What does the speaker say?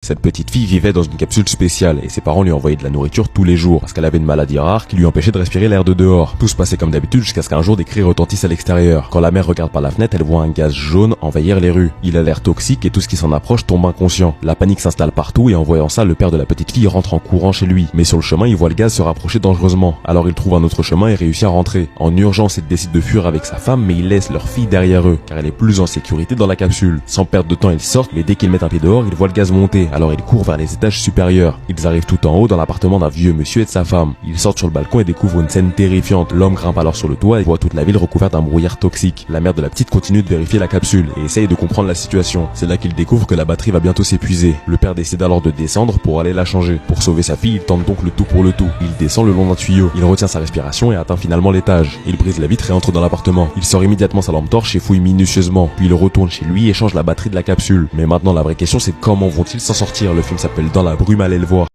Cette petite fille vivait dans une capsule spéciale et ses parents lui envoyaient de la nourriture tous les jours parce qu'elle avait une maladie rare qui lui empêchait de respirer l'air de dehors. Tout se passait comme d'habitude jusqu'à ce qu'un jour des cris retentissent à l'extérieur. Quand la mère regarde par la fenêtre, elle voit un gaz jaune envahir les rues. Il a l'air toxique et tout ce qui s'en approche tombe inconscient. La panique s'installe partout et en voyant ça, le père de la petite fille rentre en courant chez lui. Mais sur le chemin, il voit le gaz se rapprocher dangereusement. Alors il trouve un autre chemin et réussit à rentrer. En urgence, il décide de fuir avec sa femme, mais il laisse leur fille derrière eux car elle est plus en sécurité dans la capsule. Sans perdre de temps, ils sortent, mais dès qu'ils mettent un pied dehors, ils voient le gaz monter. Alors ils courent vers les étages supérieurs. Ils arrivent tout en haut dans l'appartement d'un vieux monsieur et de sa femme. Ils sortent sur le balcon et découvrent une scène terrifiante. L'homme grimpe alors sur le toit et voit toute la ville recouverte d'un brouillard toxique. La mère de la petite continue de vérifier la capsule et essaye de comprendre la situation. C'est là qu'il découvre que la batterie va bientôt s'épuiser. Le père décide alors de descendre pour aller la changer. Pour sauver sa fille, il tente donc le tout pour le tout. Il descend le long d'un tuyau. Il retient sa respiration et atteint finalement l'étage. Il brise la vitre et entre dans l'appartement. Il sort immédiatement sa lampe torche et fouille minutieusement. Puis il retourne chez lui et change la batterie de la capsule. Mais maintenant la vraie question c'est comment vont-ils s'en sortir? Le film s'appelle Dans la brume, allez le voir.